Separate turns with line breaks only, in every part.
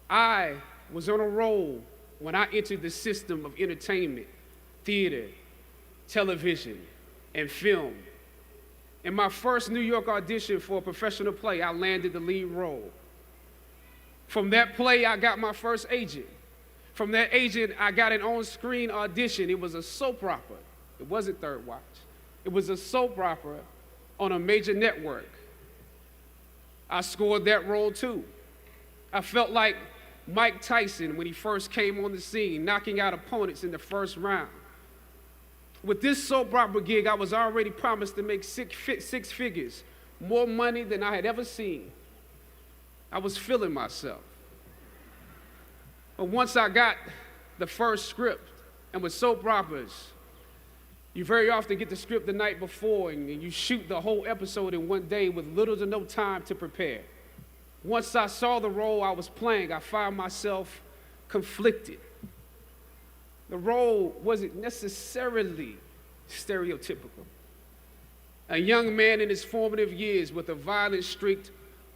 I was on a roll when I entered the system of entertainment, theater, television, and film. In my first New York audition for a professional play, I landed the lead role. From that play, I got my first agent. From that agent, I got an on-screen audition. It was a soap opera. It wasn't Third Watch. It was a soap opera on a major network. I scored that role too. I felt like Mike Tyson when he first came on the scene, knocking out opponents in the first round. With this soap opera gig, I was already promised to make six figures, more money than I had ever seen. I was feeling myself. But once I got the first script, and with soap operas, you very often get the script the night before and you shoot the whole episode in one day with little to no time to prepare. Once I saw the role I was playing, I found myself conflicted. The role wasn't necessarily stereotypical. A young man in his formative years with a violent streak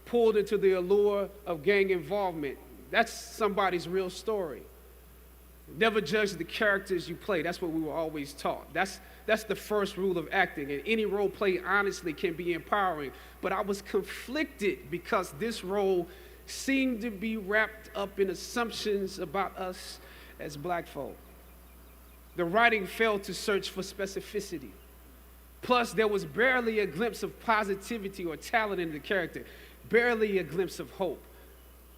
pulled into the allure of gang involvement. That's somebody's real story. Never judge the characters you play. That's what we were always taught. That's the first rule of acting. And any role played honestly can be empowering. But I was conflicted because this role seemed to be wrapped up in assumptions about us as black folk. The writing failed to search for specificity. Plus, there was barely a glimpse of positivity or talent in the character, barely a glimpse of hope.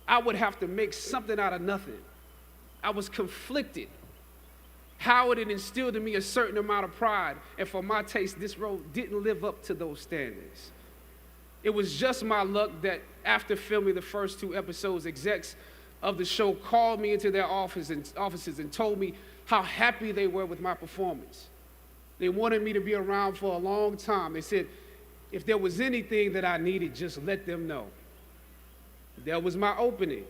I would have to make something out of nothing. I was conflicted. Howard had instilled in me a certain amount of pride, and for my taste, this role didn't live up to those standards. It was just my luck that after filming the first 2 episodes, execs of the show called me into their offices and told me how happy they were with my performance. They wanted me to be around for a long time. They said, if there was anything that I needed, just let them know. That was my opening.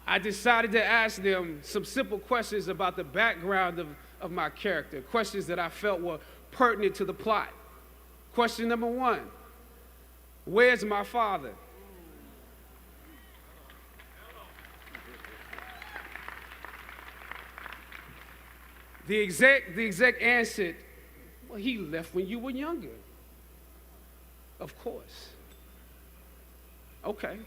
I decided to ask them some simple questions about the background of my character, questions that I felt were pertinent to the plot. Question number 1, where's my father? The exec answered, well, he left when you were younger. Of course. Okay.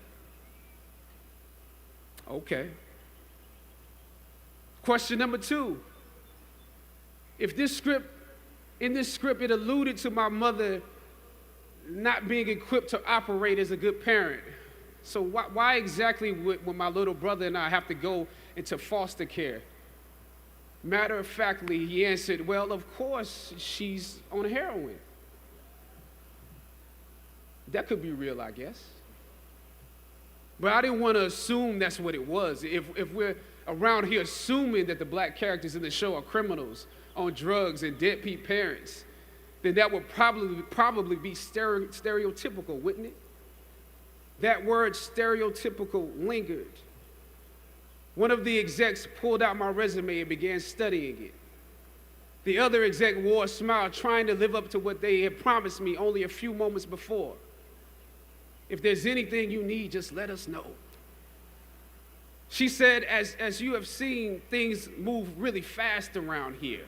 Question number 2. In this script, it alluded to my mother not being equipped to operate as a good parent. So why exactly would my little brother and I have to go into foster care? Matter of factly, he answered, well, of course, she's on heroin. That could be real, I guess. But I didn't want to assume that's what it was. If we're around here assuming that the black characters in the show are criminals on drugs and deadbeat parents, then that would probably be stereotypical, wouldn't it? That word stereotypical lingered. One of the execs pulled out my resume and began studying it. The other exec wore a smile, trying to live up to what they had promised me only a few moments before. If there's anything you need, just let us know. She said, as you have seen, things move really fast around here.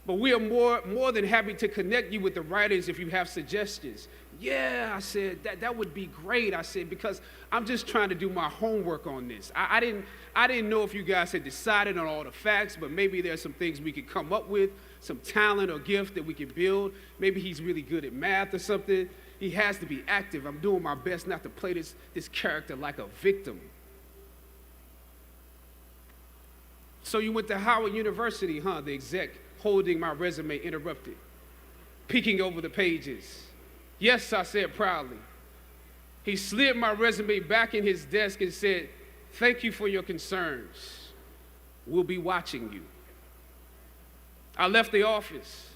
But we are more than happy to connect you with the writers if you have suggestions. Yeah, I said, that would be great, I said, because I'm just trying to do my homework on this. I didn't know if you guys had decided on all the facts, but maybe there's some things we could come up with, some talent or gift that we could build. Maybe he's really good at math or something. He has to be active. I'm doing my best not to play this character like a victim. So you went to Howard University, huh? The exec holding my resume interrupted, peeking over the pages. Yes, I said proudly. He slid my resume back in his desk and said, thank you for your concerns. We'll be watching you. I left the office.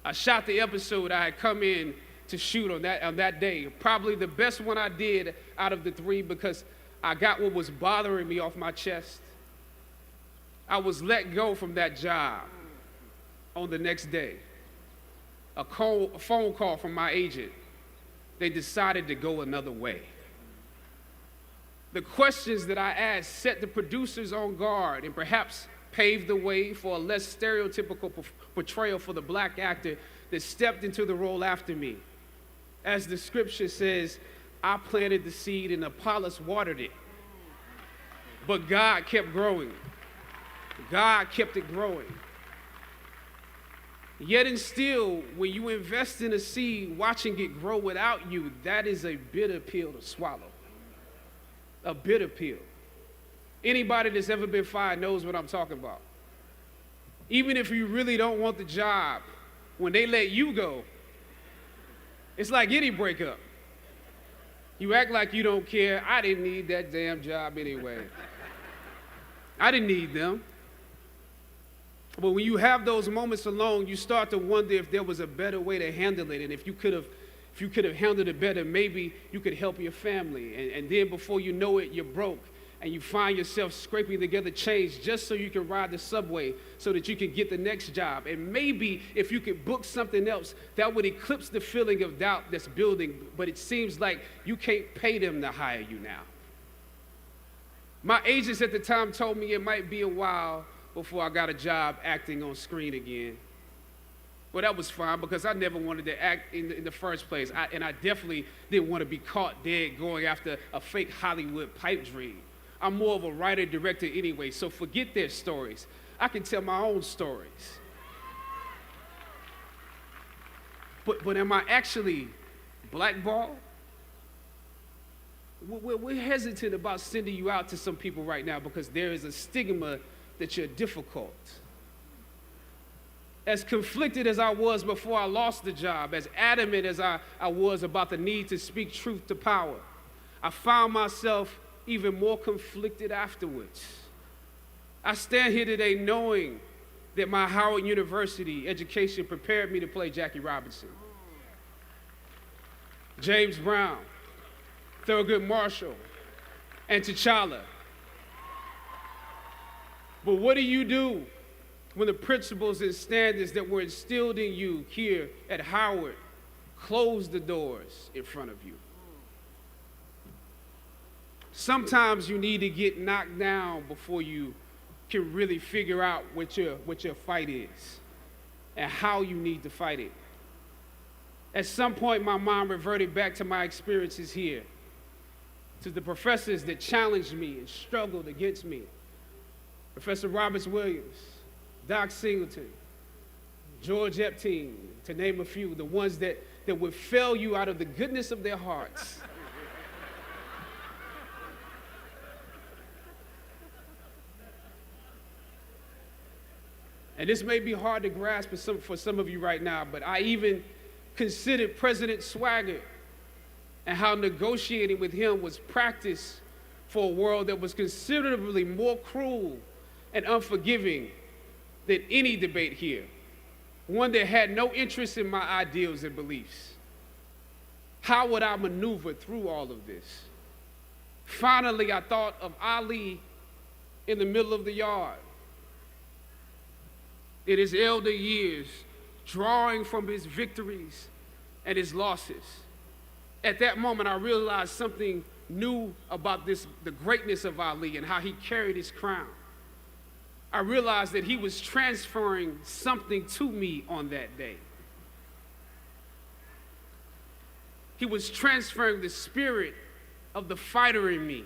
I shot the episode I had come in to shoot on that day. Probably the best one I did out of the 3 because I got what was bothering me off my chest. I was let go from that job on the next day. A phone call from my agent. They decided to go another way. The questions that I asked set the producers on guard and perhaps paved the way for a less stereotypical portrayal for the black actor that stepped into the role after me. As the scripture says, I planted the seed and Apollos watered it. But God kept growing. God kept it growing. Yet and still, when you invest in a seed, watching it grow without you, that is a bitter pill to swallow. A bitter pill. Anybody that's ever been fired knows what I'm talking about. Even if you really don't want the job, when they let you go, it's like any breakup. You act like you don't care. I didn't need that damn job anyway. I didn't need them. But when you have those moments alone, you start to wonder if there was a better way to handle it. And if you could have handled it better, maybe you could help your family. And then before you know it, you're broke. And you find yourself scraping together change just so you can ride the subway so that you can get the next job. And maybe if you could book something else, that would eclipse the feeling of doubt that's building. But it seems like you can't pay them to hire you now. My agents at the time told me it might be a while before I got a job acting on screen again. Well, that was fine because I never wanted to act in the first place. And I definitely didn't want to be caught dead going after a fake Hollywood pipe dream. I'm more of a writer-director anyway, so forget their stories. I can tell my own stories. But am I actually blackballed? We're hesitant about sending you out to some people right now because there is a stigma that you're difficult. As conflicted as I was before I lost the job, as adamant as I was about the need to speak truth to power, I found myself even more conflicted afterwards. I stand here today knowing that my Howard University education prepared me to play Jackie Robinson, James Brown, Thurgood Marshall, and T'Challa. But what do you do when the principles and standards that were instilled in you here at Howard close the doors in front of you? Sometimes you need to get knocked down before you can really figure out what your fight is and how you need to fight it. At some point, my mind reverted back to my experiences here, to the professors that challenged me and struggled against me. Professor Roberts Williams, Doc Singleton, George Epstein, to name a few, the ones that would fail you out of the goodness of their hearts. And this may be hard to grasp for some of you right now, but I even considered President Swagger and how negotiating with him was practice for a world that was considerably more cruel and unforgiving than any debate here, one that had no interest in my ideals and beliefs. How would I maneuver through all of this? Finally, I thought of Ali in the middle of the yard, in his elder years, drawing from his victories and his losses. At that moment, I realized something new about the greatness of Ali and how he carried his crown. I realized that he was transferring something to me on that day. He was transferring the spirit of the fighter in me.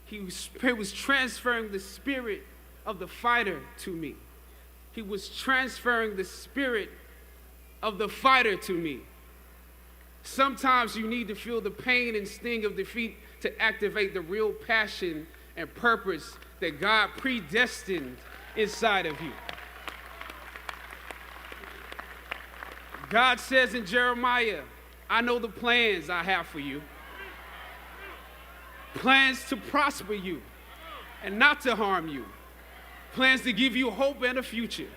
He was transferring the spirit of the fighter to me. He was transferring the spirit of the fighter to me. Sometimes you need to feel the pain and sting of defeat to activate the real passion and purpose that God predestined inside of you. God says in Jeremiah, I know the plans I have for you. Plans to prosper you and not to harm you. Plans to give you hope and a future.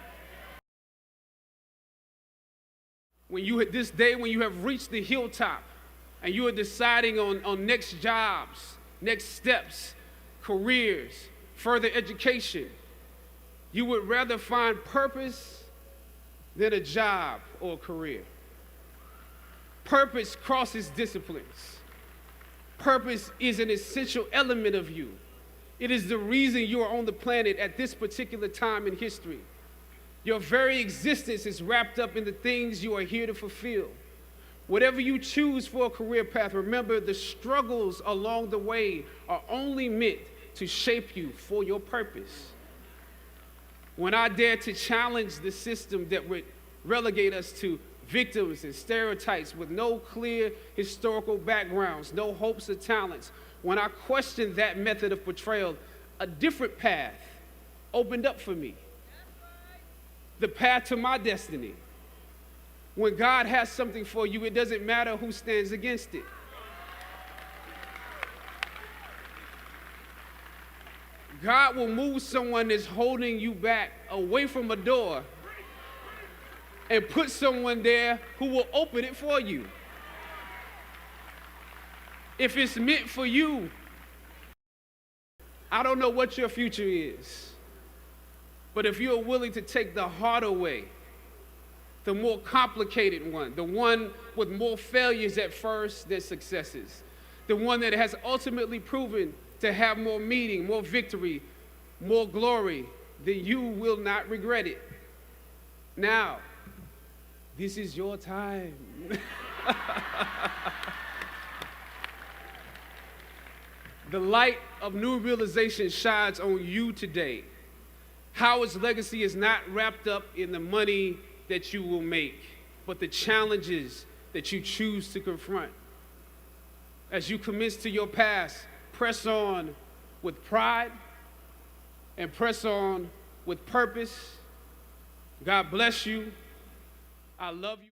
This day when you have reached the hilltop and you are deciding on next jobs, next steps, careers, further education, you would rather find purpose than a job or a career. Purpose crosses disciplines. Purpose is an essential element of you. It is the reason you are on the planet at this particular time in history. Your very existence is wrapped up in the things you are here to fulfill. Whatever you choose for a career path, remember the struggles along the way are only meant to shape you for your purpose. When I dare to challenge the system that would relegate us to victims and stereotypes with no clear historical backgrounds, no hopes or talents, when I questioned that method of portrayal, a different path opened up for me. The path to my destiny. When God has something for you, it doesn't matter who stands against it. God will move someone that's holding you back away from a door and put someone there who will open it for you. If it's meant for you, I don't know what your future is, but if you're willing to take the harder way, the more complicated one, the one with more failures at first than successes, the one that has ultimately proven to have more meaning, more victory, more glory, then you will not regret it. Now, this is your time. The light of new realization shines on you today. Howard's legacy is not wrapped up in the money that you will make, but the challenges that you choose to confront. As you commence to your past, press on with pride and press on with purpose. God bless you. I love you.